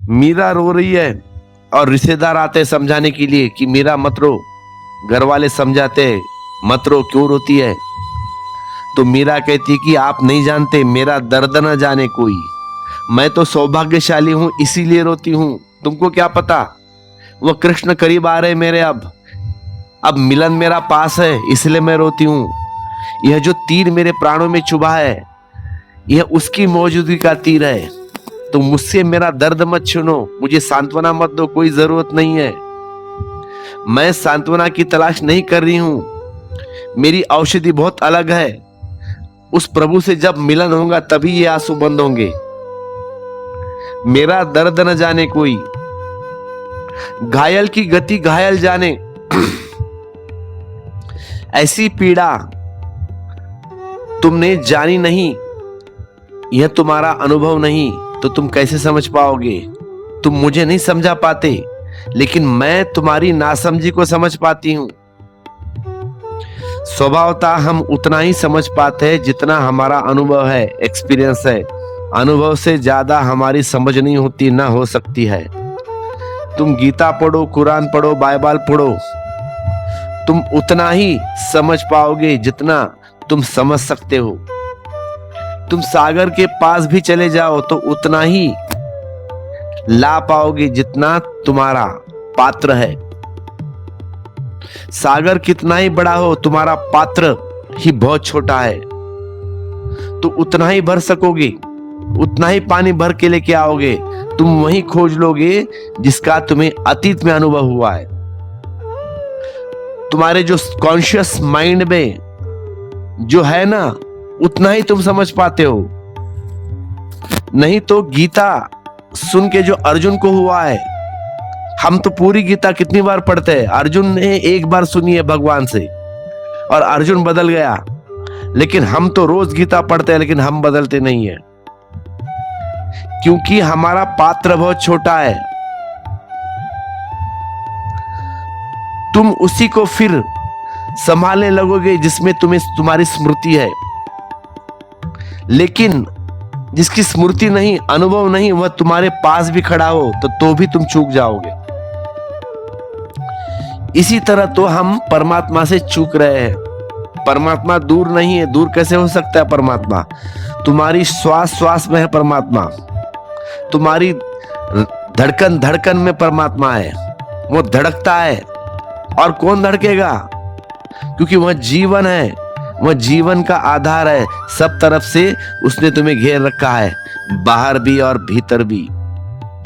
मीरा रो रही है और रिश्तेदार आते हैं समझाने के लिए कि मीरा मत रो। घर वाले समझाते हैं मत रो, क्यों रोती है। तो मीरा कहती है कि आप नहीं जानते, मेरा दर्द न जाने कोई। मैं तो सौभाग्यशाली हूं इसीलिए रोती हूं, तुमको क्या पता। वो कृष्ण करीब आ रहे मेरे, अब मिलन मेरा पास है इसलिए मैं रोती हूं। यह जो तीर मेरे प्राणों में चुभा है यह उसकी मौजूदगी का तीर है। तो मुझसे मेरा दर्द मत छीनो, मुझे सांत्वना मत दो, कोई जरूरत नहीं है। मैं सांत्वना की तलाश नहीं कर रही हूं, मेरी औषधि बहुत अलग है। उस प्रभु से जब मिलन होगा तभी ये आंसू बंद होंगे। मेरा दर्द न जाने कोई, घायल की गति घायल जाने। ऐसी पीड़ा तुमने जानी नहीं, यह तुम्हारा अनुभव नहीं, तो तुम कैसे समझ पाओगे। तुम मुझे नहीं समझा पाते, लेकिन मैं तुम्हारी नासमझी को समझ पाती हूं। स्वभावतः हम उतना ही समझ पाते हैं जितना हमारा अनुभव है, एक्सपीरियंस है। अनुभव से ज्यादा हमारी समझ नहीं होती, ना हो सकती है। तुम गीता पढ़ो, कुरान पढ़ो, बाइबल पढ़ो, तुम उतना ही समझ पाओगे जितना तुम समझ सकते हो। तुम सागर के पास भी चले जाओ तो उतना ही ला पाओगे जितना तुम्हारा पात्र है। सागर कितना ही बड़ा हो, तुम्हारा पात्र ही बहुत छोटा है। तो उतना ही भर सकोगे, उतना ही पानी भर के लेके आओगे। तुम वही खोज लोगे जिसका तुम्हें अतीत में अनुभव हुआ है। तुम्हारे जो कॉन्शियस माइंड में जो है ना, उतना ही तुम समझ पाते हो। नहीं तो गीता सुन के जो अर्जुन को हुआ है, हम तो पूरी गीता कितनी बार पढ़ते हैं। अर्जुन ने एक बार सुनी है भगवान से और अर्जुन बदल गया, लेकिन हम तो रोज गीता पढ़ते हैं लेकिन हम बदलते नहीं है, क्योंकि हमारा पात्र बहुत छोटा है। तुम उसी को फिर संभालने लगोगे जिसमें तुम्हारी स्मृति है, लेकिन जिसकी स्मृति नहीं, अनुभव नहीं, वह तुम्हारे पास भी खड़ा हो तो भी तुम चूक जाओगे। इसी तरह तो हम परमात्मा से चूक रहे हैं। परमात्मा दूर नहीं है। दूर कैसे हो सकता है परमात्मा? तुम्हारी श्वास श्वास में है परमात्मा, तुम्हारी धड़कन धड़कन में परमात्मा है। वो धड़कता है और कौन धड़केगा? क्योंकि वह जीवन है, वह जीवन का आधार है। सब तरफ से उसने तुम्हें घेर रखा है, बाहर भी और भीतर भी।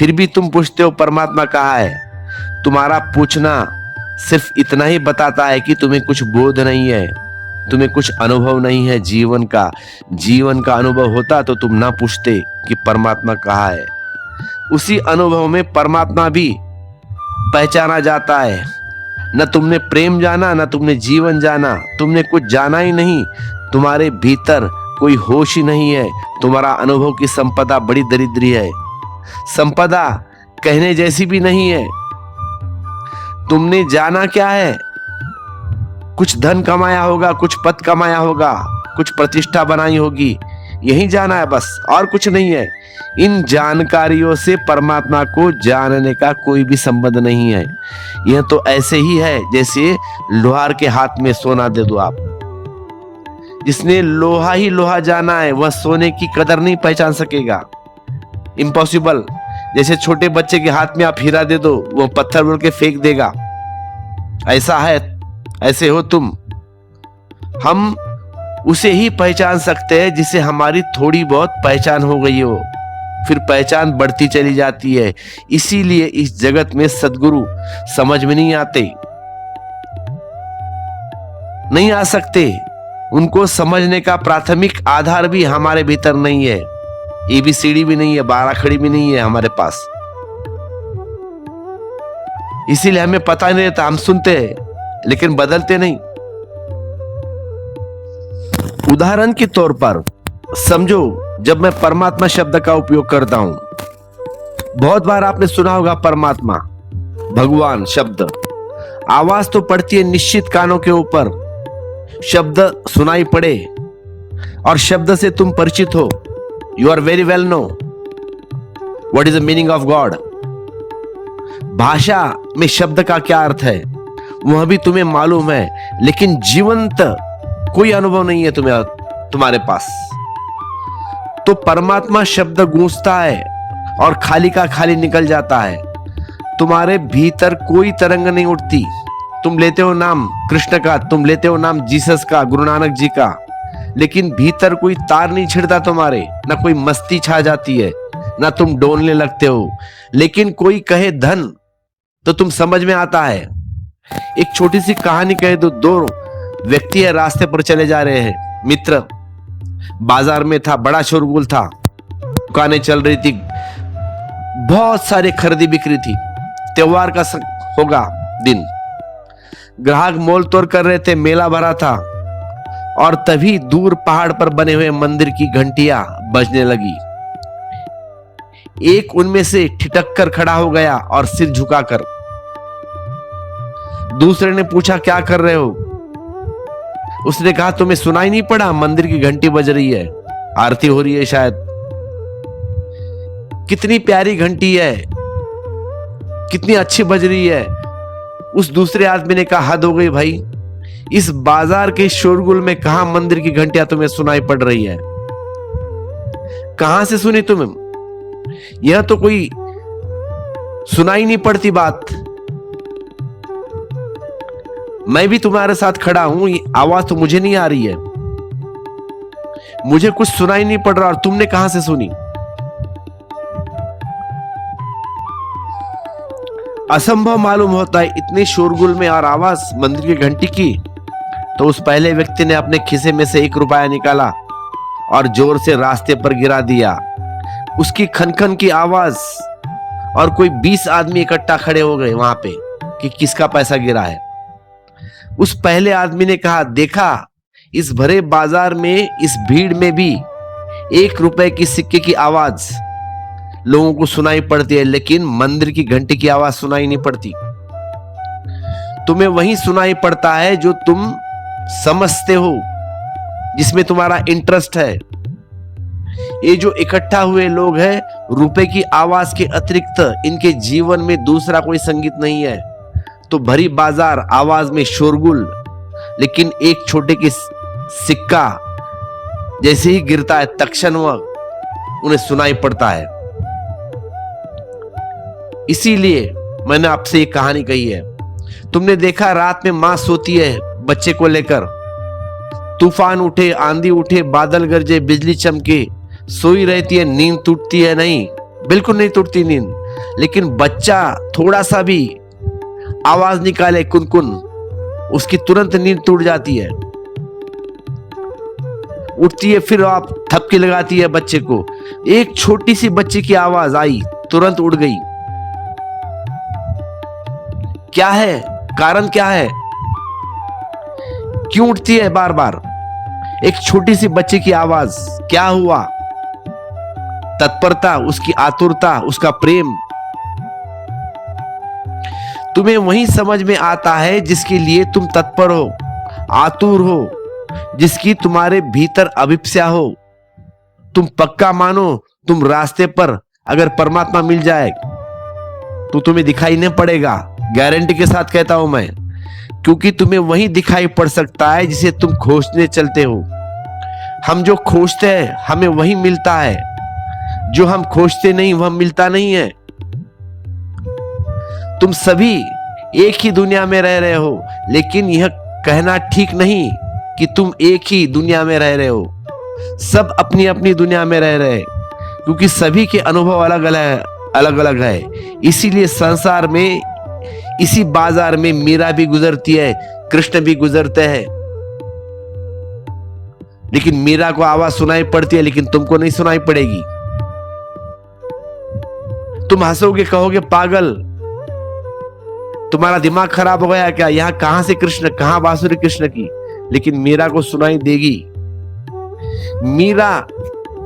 फिर भी तुम पूछते हो परमात्मा कहाँ है। तुम्हारा पूछना सिर्फ इतना ही बताता है कि तुम्हें कुछ बोध नहीं है, तुम्हें कुछ अनुभव नहीं है जीवन का। जीवन का अनुभव होता तो तुम ना पूछते कि परमात्मा कहाँ है। उसी अनुभव में परमात्मा भी पहचाना जाता है। न तुमने प्रेम जाना, न तुमने जीवन जाना, तुमने कुछ जाना ही नहीं। तुम्हारे भीतर कोई होश ही नहीं है। तुम्हारा अनुभव की संपदा बड़ी दरिद्री है, संपदा कहने जैसी भी नहीं है। तुमने जाना क्या है? कुछ धन कमाया होगा, कुछ पद कमाया होगा, कुछ प्रतिष्ठा बनाई होगी, यही जाना है बस, और कुछ नहीं है। इन जानकारियों से परमात्मा को जानने का कोई भी संबंध नहीं है। यह तो ऐसे ही है जैसे लोहार के हाथ में सोना दे दो आप। जिसने लोहा ही लोहा जाना है वह सोने की कदर नहीं पहचान सकेगा, इम्पॉसिबल। जैसे छोटे बच्चे के हाथ में आप हीरा दे दो, वो पत्थर बोल के फेंक देगा। ऐसा है, ऐसे हो तुम। हम उसे ही पहचान सकते हैं जिसे हमारी थोड़ी बहुत पहचान हो गई हो, फिर पहचान बढ़ती चली जाती है। इसीलिए इस जगत में सद्गुरु समझ में नहीं आते, नहीं आ सकते। उनको समझने का प्राथमिक आधार भी हमारे भीतर नहीं है। ABCD भी नहीं है, बाराखड़ी भी नहीं है हमारे पास। इसीलिए हमें पता नहीं रहता। हम सुनते हैं लेकिन बदलते नहीं। उदाहरण के तौर पर समझो, जब मैं परमात्मा शब्द का उपयोग करता हूं, बहुत बार आपने सुना होगा परमात्मा, भगवान शब्द। आवाज तो पड़ती है निश्चित कानों के ऊपर, शब्द सुनाई पड़े और शब्द से तुम परिचित हो। You are very well know what is the meaning of God. भाषा में शब्द का क्या अर्थ है वह भी तुम्हें मालूम है, लेकिन जीवंत कोई अनुभव नहीं है तुम्हारे पास। तो परमात्मा शब्द गूंजता है और खाली का खाली निकल जाता है। तुम्हारे भीतर कोई तरंग नहीं उठती। तुम लेते हो नाम कृष्ण का, तुम लेते हो नाम जीसस का, गुरु नानक जी का, लेकिन भीतर कोई तार नहीं छिड़ता तुम्हारे, ना कोई मस्ती छा जाती है, ना तुम डोलने लगते हो। लेकिन कोई कहे धन तो तुम समझ में आता है। एक छोटी सी कहानी कहे तो, दो व्यक्ति है रास्ते पर चले जा रहे हैं, मित्र। बाजार में था, बड़ा शोरगुल था, दुकानें चल रही थी, बहुत सारी खरीदी बिक्री थी। त्योहार का होगा दिन, ग्राहक मोल तोड़ कर रहे थे, मेला भरा था। और तभी दूर पहाड़ पर बने हुए मंदिर की घंटियां बजने लगी। एक उनमें से ठिठक कर खड़ा हो गया और सिर झुकाकर। दूसरे ने पूछा, क्या कर रहे हो? उसने कहा, तुम्हें सुनाई नहीं पड़ा? मंदिर की घंटी बज रही है, आरती हो रही है शायद। कितनी प्यारी घंटी है, कितनी अच्छी बज रही है। उस दूसरे आदमी ने कहा, हद हो गई भाई, इस बाजार के शोरगुल में कहां मंदिर की घंटियां तुम्हें सुनाई पड़ रही है? कहां से सुनी तुम्हें? यह तो कोई सुनाई नहीं पड़ती बात। मैं भी तुम्हारे साथ खड़ा हूं, आवाज तो मुझे नहीं आ रही है, मुझे कुछ सुनाई नहीं पड़ रहा, और तुमने कहां से सुनी? असंभव मालूम होता है इतने शोरगुल में और आवाज मंदिर की घंटी की। तो उस पहले व्यक्ति ने अपने खिसे में से 1 रुपया निकाला और जोर से रास्ते पर गिरा दिया। उसकी खनखन की आवाज, और कोई 20 आदमी इकट्ठा खड़े हो गए वहां पे कि किसका पैसा गिरा है। उस पहले आदमी ने कहा, देखा, इस भरे बाजार में, इस भीड़ में भी 1 रुपए की सिक्के की आवाज लोगों को सुनाई पड़ती है, लेकिन मंदिर की घंटी की आवाज सुनाई नहीं पड़ती। तुम्हें वही सुनाई पड़ता है जो तुम समझते हो, जिसमें तुम्हारा इंटरेस्ट है। ये जो इकट्ठा हुए लोग हैं, रुपए की आवाज के अतिरिक्त इनके जीवन में दूसरा कोई संगीत नहीं है। तो भरी बाजार, आवाज में शोरगुल, लेकिन एक छोटे की सिक्का जैसे ही गिरता है तक्षण वह उन्हें सुनाई पड़ता है। इसीलिए मैंने आपसे ये कहानी कही है। तुमने देखा, रात में मां सोती है बच्चे को लेकर, तूफान उठे, आंधी उठे, बादल गरजे, बिजली चमके, सोई रहती है, नींद टूटती है? नहीं, बिल्कुल नहीं टूटती नींद। लेकिन बच्चा थोड़ा सा भी आवाज निकाले, कुनकुन, उसकी तुरंत नींद टूट जाती है। उठती है, फिर आप थपकी लगाती है बच्चे को। एक छोटी सी बच्चे की आवाज आई, तुरंत उड़ गई। क्या है कारण? क्या है, क्यों उठती है बार बार? एक छोटी सी बच्चे की आवाज, क्या हुआ? तत्परता, उसकी आतुरता, उसका प्रेम। तुम्हें वही समझ में आता है जिसके लिए तुम तत्पर हो, आतुर हो, जिसकी तुम्हारे भीतर अभिप्सा हो। तुम पक्का मानो, तुम रास्ते पर अगर परमात्मा मिल जाए तो तुम्हें दिखाई नहीं पड़ेगा, गारंटी के साथ कहता हूं मैं, क्योंकि तुम्हें वही दिखाई पड़ सकता है जिसे तुम खोजने चलते हो। हम जो खोजते हैं हमें वही मिलता है, जो हम खोजते नहीं वह मिलता नहीं है। तुम सभी एक ही दुनिया में रह रहे हो, लेकिन यह कहना ठीक नहीं कि तुम एक ही दुनिया में रह रहे हो। सब अपनी अपनी दुनिया में रह रहे हैं, क्योंकि सभी के अनुभव अलग अलग है। इसीलिए संसार में, इसी बाजार में मीरा भी गुजरती है, कृष्ण भी गुजरते हैं, लेकिन मीरा को आवाज सुनाई पड़ती है, लेकिन तुमको नहीं सुनाई पड़ेगी। तुम हंसोगे, कहोगे पागल, तुम्हारा दिमाग खराब हो गया क्या? यहां कहां से कृष्ण, कहां बांसुरी कृष्ण की? लेकिन मीरा को सुनाई देगी। मीरा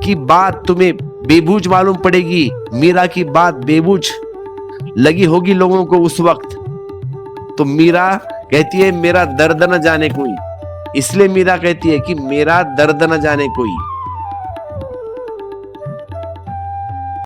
की बात तुम्हें बेबूझ मालूम पड़ेगी, मीरा की बात बेबूझ लगी होगी लोगों को उस वक्त। तो मीरा कहती है, मेरा दर्द न जाने कोई। इसलिए मीरा कहती है कि मेरा दर्द न जाने कोई।